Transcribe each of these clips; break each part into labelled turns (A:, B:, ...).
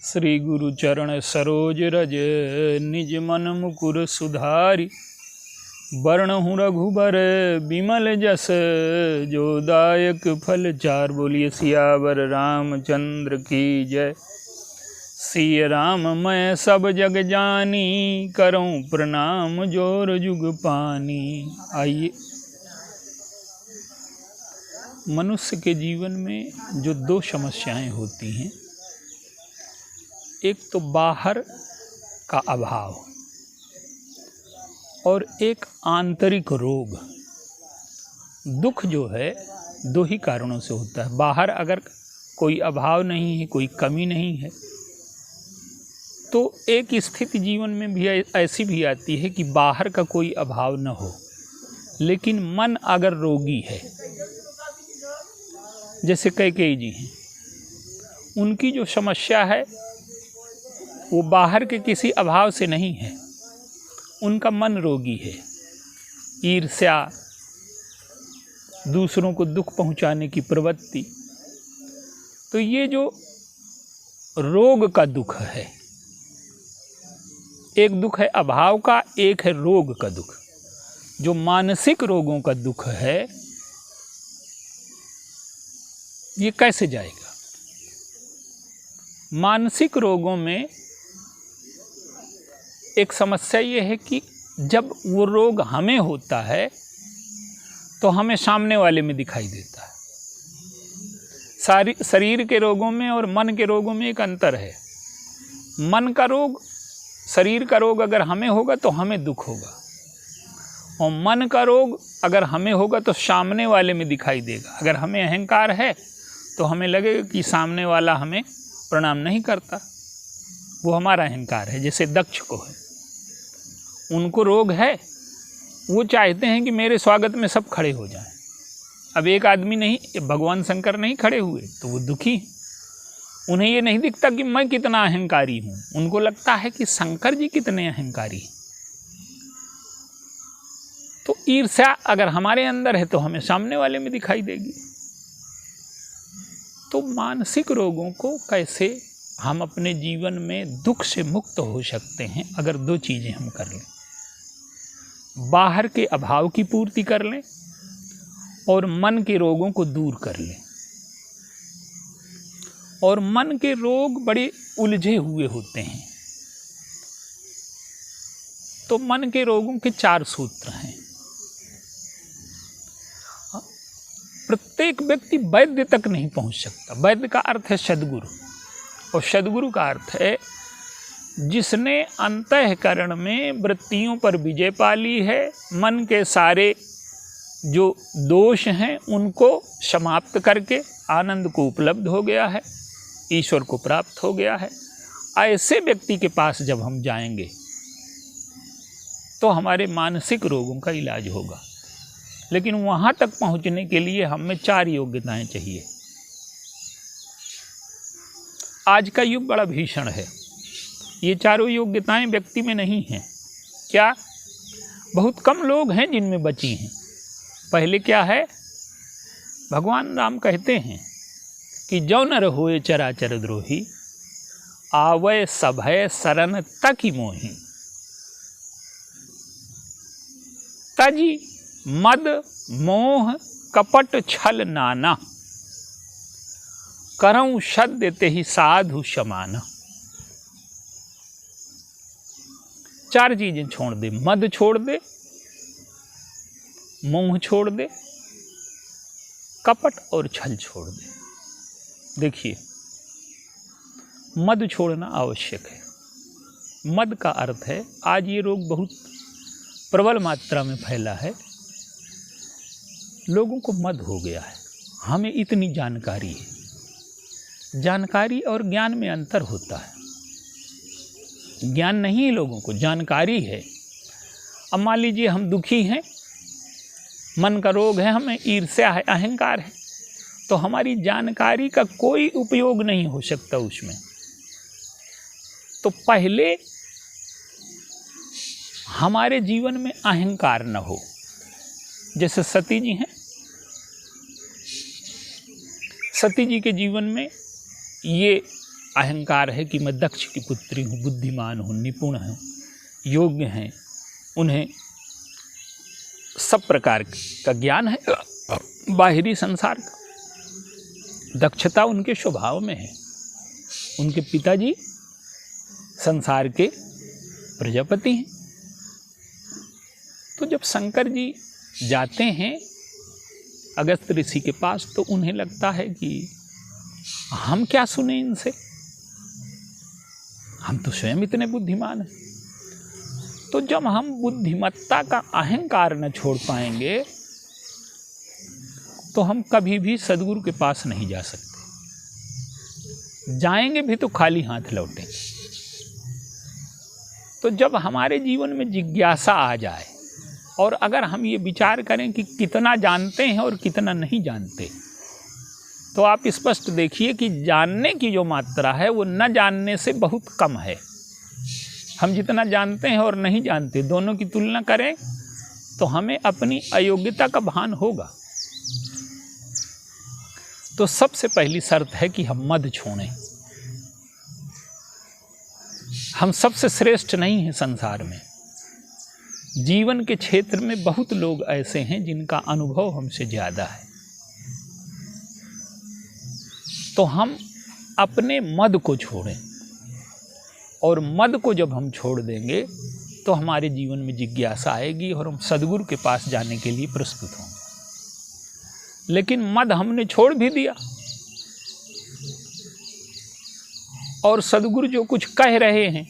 A: श्री गुरु चरण सरोज रज निज मन मुकुर सुधारि। वरणहु रघुबर बिमल जस जो दायक फल चार। बोलिए सियावर रामचंद्र की जय। सिय राम मैं सब जग जानी करऊं प्रणाम जोर जुग पानी। आइए, मनुष्य के जीवन में जो दो समस्याएं होती हैं, एक तो बाहर का अभाव और एक आंतरिक रोग। दुख जो है दो ही कारणों से होता है। बाहर अगर कोई अभाव नहीं है, कोई कमी नहीं है, तो एक स्थिति जीवन में भी ऐसी भी आती है कि बाहर का कोई अभाव न हो, लेकिन मन अगर रोगी है, जैसे कैकेयी जी हैं, उनकी जो समस्या है वो बाहर के किसी अभाव से नहीं है, उनका मन रोगी है। ईर्ष्या, दूसरों को दुख पहुंचाने की प्रवृत्ति। तो ये जो रोग का दुख है, एक दुख है अभाव का, एक है रोग का दुख। जो मानसिक रोगों का दुख है, ये कैसे जाएगा? मानसिक रोगों में एक समस्या ये है कि जब वो रोग हमें होता है तो हमें सामने वाले में दिखाई देता है। शरीर के रोगों में और मन के रोगों में एक अंतर है। मन का रोग, शरीर का रोग अगर हमें होगा तो हमें दुख होगा, और मन का रोग अगर हमें होगा तो सामने वाले में दिखाई देगा। अगर हमें अहंकार है तो हमें लगेगा कि सामने वाला हमें प्रणाम नहीं करता, वो हमारा अहंकार है। जैसे दक्ष को है, उनको रोग है, वो चाहते हैं कि मेरे स्वागत में सब खड़े हो जाएं। अब एक आदमी नहीं, भगवान शंकर नहीं खड़े हुए तो वो दुखी हैं। उन्हें ये नहीं दिखता कि मैं कितना अहंकारी हूँ, उनको लगता है कि शंकर जी कितने अहंकारी हैं। तो ईर्ष्या अगर हमारे अंदर है तो हमें सामने वाले में दिखाई देगी। तो मानसिक रोगों को कैसे हम अपने जीवन में दुख से मुक्त हो सकते हैं? अगर दो चीज़ें हम कर लें, बाहर के अभाव की पूर्ति कर लें और मन के रोगों को दूर कर लें। और मन के रोग बड़े उलझे हुए होते हैं, तो मन के रोगों के 4 सूत्र हैं। प्रत्येक व्यक्ति वैद्य तक नहीं पहुंच सकता। वैद्य का अर्थ है सद्गुरु, और सद्गुरु का अर्थ है जिसने अंतःकरण में वृत्तियों पर विजय पा ली है, मन के सारे जो दोष हैं उनको समाप्त करके आनंद को उपलब्ध हो गया है, ईश्वर को प्राप्त हो गया है। ऐसे व्यक्ति के पास जब हम जाएंगे तो हमारे मानसिक रोगों का इलाज होगा। लेकिन वहाँ तक पहुँचने के लिए हमें 4 योग्यताएं चाहिए। आज का युग बड़ा भीषण है। ये चारों योग्यताएं व्यक्ति में नहीं हैं। क्या? बहुत कम लोग हैं जिनमें बची हैं। पहले क्या है? भगवान राम कहते हैं कि जो नर होए चराचर द्रोही, आवै सभय शरण तकि मोहि। तजी मद मोह कपट छल नाना, करऊं सद्य तेहि साधु समाना। 4 चीजें छोड़ दे। मद छोड़ दे, मोह छोड़ दे, कपट और छल छोड़ दे। देखिए, मद छोड़ना आवश्यक है। मद का अर्थ है, आज ये रोग बहुत प्रबल मात्रा में फैला है, लोगों को मद हो गया है। हमें इतनी जानकारी है। जानकारी और ज्ञान में अंतर होता है। ज्ञान नहीं है लोगों को, जानकारी है। अब मान लीजिए हम दुखी हैं, मन का रोग है, हमें ईर्ष्या है, अहंकार है, तो हमारी जानकारी का कोई उपयोग नहीं हो सकता उसमें। तो पहले हमारे जीवन में अहंकार न हो। जैसे सती जी हैं, सती जी के जीवन में ये अहंकार है कि मैं दक्ष की पुत्री हूँ, बुद्धिमान हूँ, निपुण हूँ, योग्य हैं, उन्हें सब प्रकार का ज्ञान है बाहरी संसार का। दक्षता उनके स्वभाव में है। उनके पिताजी संसार के प्रजापति हैं। तो जब शंकर जी जाते हैं अगस्त ऋषि के पास तो उन्हें लगता है कि हम क्या सुने इनसे, हम तो स्वयं इतने बुद्धिमान हैं। तो जब हम बुद्धिमत्ता का अहंकार न छोड़ पाएंगे तो हम कभी भी सद्गुरु के पास नहीं जा सकते। जाएंगे भी तो खाली हाथ लौटेंगे। तो जब हमारे जीवन में जिज्ञासा आ जाए और अगर हम ये विचार करें कि कितना जानते हैं और कितना नहीं जानते, तो आप स्पष्ट देखिए कि जानने की जो मात्रा है वो न जानने से बहुत कम है। हम जितना जानते हैं और नहीं जानते दोनों की तुलना करें तो हमें अपनी अयोग्यता का भान होगा। तो सबसे पहली शर्त है कि हम मद छोड़ें। हम सबसे श्रेष्ठ नहीं हैं संसार में। जीवन के क्षेत्र में बहुत लोग ऐसे हैं जिनका अनुभव हमसे ज़्यादा है। तो हम अपने मद को छोड़ें, और मद को जब हम छोड़ देंगे तो हमारे जीवन में जिज्ञासा आएगी और हम सद्गुरु के पास जाने के लिए प्रस्तुत होंगे। लेकिन मद हमने छोड़ भी दिया और सद्गुरु जो कुछ कह रहे हैं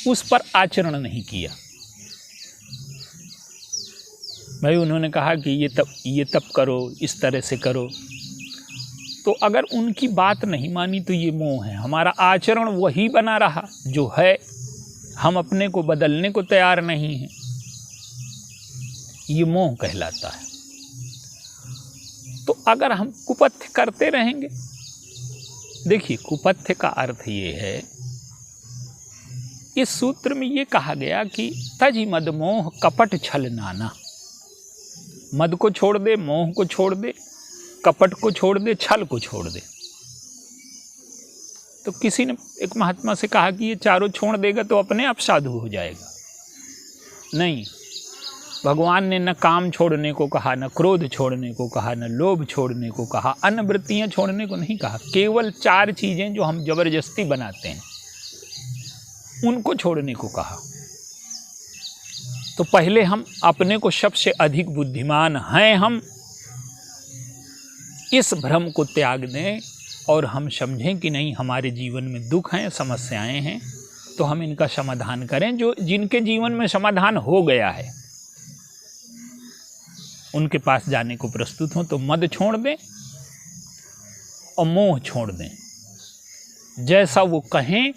A: उस पर आचरण नहीं किया। भाई उन्होंने कहा कि ये तप करो, इस तरह से करो, तो अगर उनकी बात नहीं मानी तो ये मोह है। हमारा आचरण वही बना रहा जो है, हम अपने को बदलने को तैयार नहीं हैं, ये मोह कहलाता है। तो अगर हम कुपथ्य करते रहेंगे, देखिए कुपथ्य का अर्थ ये है, इस सूत्र में ये कहा गया कि तजि मद मोह कपट छल नाना। मद को छोड़ दे, मोह को छोड़ दे, कपट को छोड़ दे, छल को छोड़ दे। तो किसी ने एक महात्मा से कहा कि ये चारों छोड़ देगा तो अपने आप साधु हो जाएगा। नहीं, भगवान ने न काम छोड़ने को कहा, न क्रोध छोड़ने को कहा, न लोभ छोड़ने को कहा, अन्य वृत्तियां छोड़ने को नहीं कहा। केवल 4 चीजें जो हम जबरदस्ती बनाते हैं उनको छोड़ने को कहा। तो पहले हम अपने को सबसे अधिक बुद्धिमान हैं, हम इस भ्रम को त्याग दें और हम समझें कि नहीं, हमारे जीवन में दुख हैं, समस्याएं हैं, तो हम इनका समाधान करें। जो जिनके जीवन में समाधान हो गया है उनके पास जाने को प्रस्तुत हों। तो मद छोड़ दें और मोह छोड़ दें। जैसा वो कहें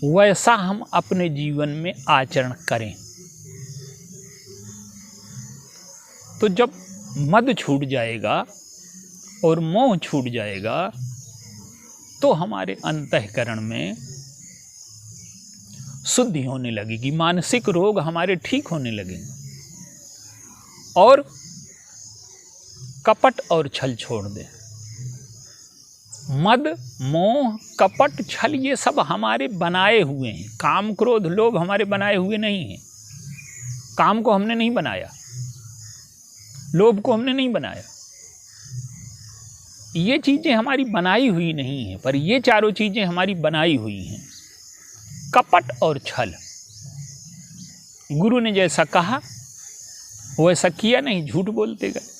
A: वैसा हम अपने जीवन में आचरण करें। तो जब मद छूट जाएगा और मोह छूट जाएगा तो हमारे अंतःकरण में शुद्धि होने लगेगी, मानसिक रोग हमारे ठीक होने लगेंगे। और कपट और छल छोड़ दें। मद, मोह, कपट, छल ये सब हमारे बनाए हुए हैं। काम, क्रोध, लोभ हमारे बनाए हुए नहीं हैं। काम को हमने नहीं बनाया, लोभ को हमने नहीं बनाया, ये चीज़ें हमारी बनाई हुई नहीं हैं। पर ये चारों चीज़ें हमारी बनाई हुई हैं, कपट और छल। गुरु ने जैसा कहा वैसा किया नहीं, झूठ बोलते गए।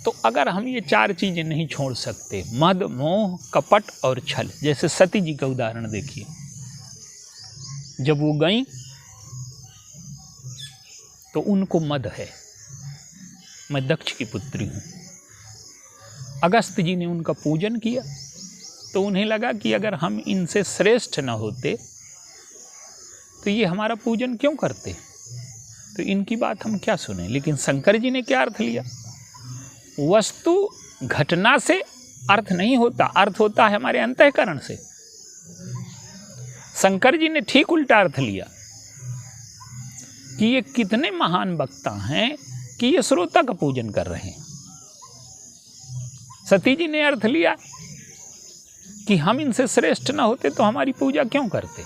A: तो अगर हम ये 4 चीज़ें नहीं छोड़ सकते, मद, मोह, कपट और छल, जैसे सती जी का उदाहरण देखिए। जब वो गईं तो उनको मद है, मैं दक्ष की पुत्री हूँ। अगस्त जी ने उनका पूजन किया तो उन्हें लगा कि अगर हम इनसे श्रेष्ठ न होते तो ये हमारा पूजन क्यों करते, तो इनकी बात हम क्या सुने। लेकिन शंकर जी ने क्या अर्थ लिया? वस्तु घटना से अर्थ नहीं होता, अर्थ होता है हमारे अंतःकरण से। शंकर जी ने ठीक उल्टा अर्थ लिया कि ये कितने महान वक्ता हैं कि ये श्रोता का पूजन कर रहे हैं। सती जी ने अर्थ लिया कि हम इनसे श्रेष्ठ न होते तो हमारी पूजा क्यों करते।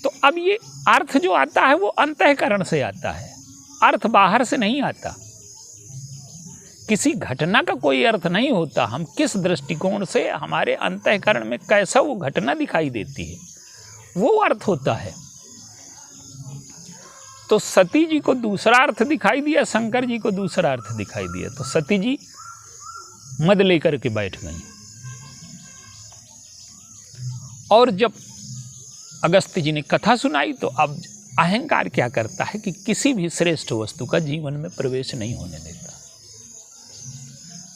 A: तो अब ये अर्थ जो आता है वो अंतःकरण से आता है, अर्थ बाहर से नहीं आता। किसी घटना का कोई अर्थ नहीं होता, हम किस दृष्टिकोण से हमारे अंतःकरण में कैसा वो घटना दिखाई देती है वो अर्थ होता है। तो सती जी को दूसरा अर्थ दिखाई दिया, शंकर जी को दूसरा अर्थ दिखाई दिया। तो सती जी मद लेकर के बैठ गई। और जब अगस्त्य जी ने कथा सुनाई तो अब अहंकार क्या करता है कि किसी भी श्रेष्ठ वस्तु का जीवन में प्रवेश नहीं होने देता।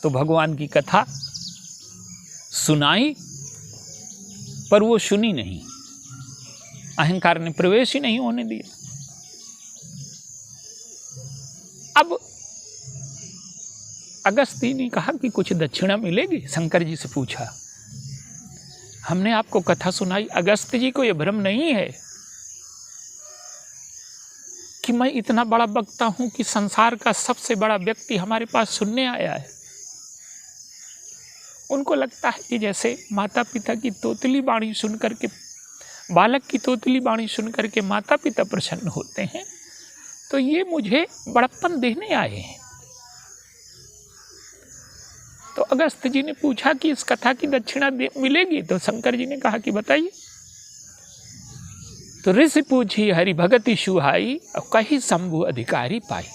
A: तो भगवान की कथा सुनाई पर वो सुनी नहीं, अहंकार ने प्रवेश ही नहीं होने दिया। अब अगस्त्य ने कहा कि कुछ दक्षिणा मिलेगी। शंकर जी से पूछा, हमने आपको कथा सुनाई। अगस्त्य जी को यह भ्रम नहीं है कि मैं इतना बड़ा वक्ता हूं कि संसार का सबसे बड़ा व्यक्ति हमारे पास सुनने आया है। उनको लगता है कि जैसे माता पिता की तोतली वाणी सुन करके, बालक की तोतली वाणी सुन करके माता पिता प्रसन्न होते हैं, तो ये मुझे बड़प्पन देने आए हैं। तो अगस्त्य जी ने पूछा कि इस कथा की दक्षिणा मिलेगी। तो शंकर जी ने कहा कि बताइए। तो ऋषि पूछी हरि भगति सुहाई, और कही शंभु अधिकारी पाई।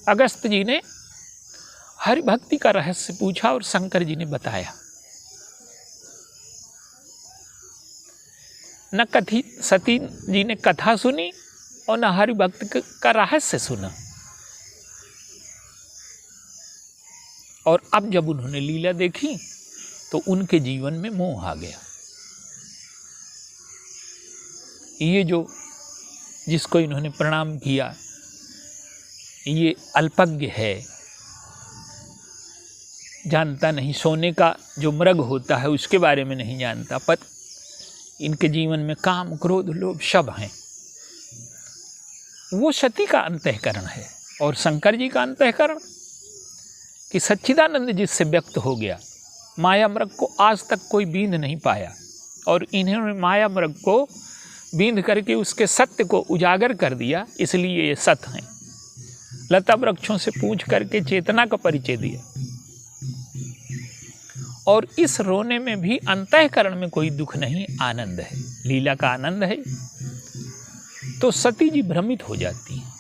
A: अगस्त्य जी ने हरि भक्ति का रहस्य पूछा और शंकर जी ने बताया। न कथी सती जी ने कथा सुनी और न हरि भक्ति का रहस्य सुना। और अब जब उन्होंने लीला देखी तो उनके जीवन में मोह आ गया। ये जो जिसको इन्होंने प्रणाम किया ये अल्पज्ञ है, जानता नहीं, सोने का जो मृग होता है उसके बारे में नहीं जानता, पर इनके जीवन में काम क्रोध लोभ सब हैं। वो सती का अंतःकरण है। और शंकर जी का अंतःकरण कि सच्चिदानंद जिससे व्यक्त हो गया, माया मृग को आज तक कोई बींध नहीं पाया, और इन्होंने माया मृग को बींध करके उसके सत्य को उजागर कर दिया, इसलिए ये सत हैं। लता वृक्षों से पूछ करके चेतना का परिचय दिया। और इस रोने में भी अंतःकरण में कोई दुख नहीं, आनंद है, लीला का आनंद है। तो सती जी भ्रमित हो जाती हैं।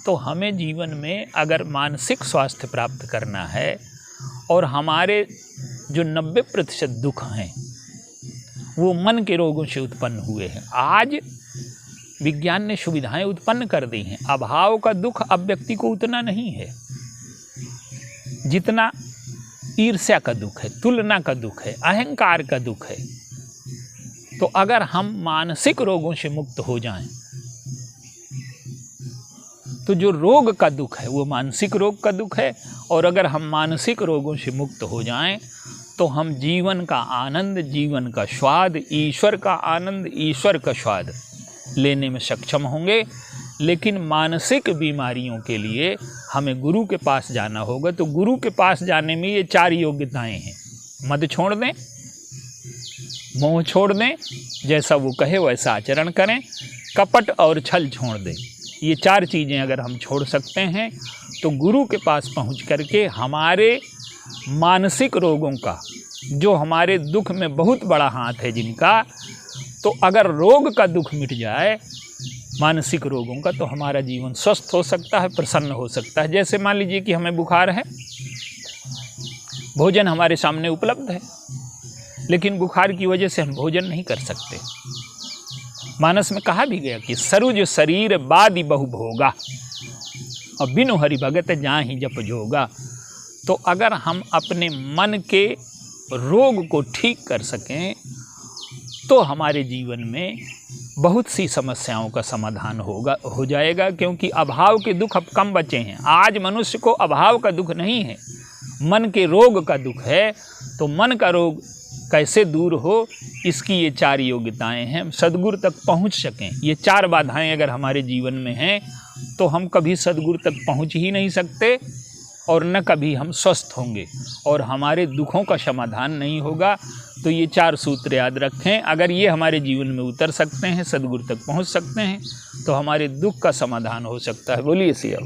A: तो हमें जीवन में अगर मानसिक स्वास्थ्य प्राप्त करना है और हमारे जो 90% दुख हैं वो मन के रोगों से उत्पन्न हुए हैं। आज विज्ञान ने सुविधाएं उत्पन्न कर दी हैं। अभाव का दुख अब व्यक्ति को उतना नहीं है जितना ईर्ष्या का दुख है, तुलना का दुख है, अहंकार का दुख है। तो अगर हम मानसिक रोगों से मुक्त हो जाएं तो जो रोग का दुख है वो मानसिक रोग का दुख है, और अगर हम मानसिक रोगों से मुक्त हो जाएं तो हम जीवन का आनंद, जीवन का स्वाद, ईश्वर का आनंद, ईश्वर का स्वाद लेने में सक्षम होंगे। लेकिन मानसिक बीमारियों के लिए हमें गुरु के पास जाना होगा। तो गुरु के पास जाने में ये 4 योग्यताएं हैं। मद छोड़ दें, मोह छोड़ दें, जैसा वो कहे वैसा आचरण करें, कपट और छल छोड़ दें। ये 4 चीज़ें अगर हम छोड़ सकते हैं तो गुरु के पास पहुंच करके हमारे मानसिक रोगों का, जो हमारे दुख में बहुत बड़ा हाथ है जिनका, तो अगर रोग का दुख मिट जाए मानसिक रोगों का, तो हमारा जीवन स्वस्थ हो सकता है, प्रसन्न हो सकता है। जैसे मान लीजिए कि हमें बुखार है, भोजन हमारे सामने उपलब्ध है, लेकिन बुखार की वजह से हम भोजन नहीं कर सकते। मानस में कहा भी गया कि सरुज शरीर बादि बहु भोगा, और बिनु हरि भगत जाहि जप जोगा। तो अगर हम अपने मन के रोग को ठीक कर सकें तो हमारे जीवन में बहुत सी समस्याओं का समाधान हो जाएगा, क्योंकि अभाव के दुख अब कम बचे हैं। आज मनुष्य को अभाव का दुख नहीं है, मन के रोग का दुख है। तो मन का रोग कैसे दूर हो, इसकी ये 4 योग्यताएं हैं। सद्गुरु तक पहुंच सकें, ये 4 बाधाएं अगर हमारे जीवन में हैं तो हम कभी सद्गुरु तक पहुंच ही नहीं सकते। और न कभी हम स्वस्थ होंगे और हमारे दुखों का समाधान नहीं होगा। तो ये 4 सूत्र याद रखें, अगर ये हमारे जीवन में उतर सकते हैं, सद्गुरु तक पहुंच सकते हैं, तो हमारे दुख का समाधान हो सकता है। बोलिए सिया।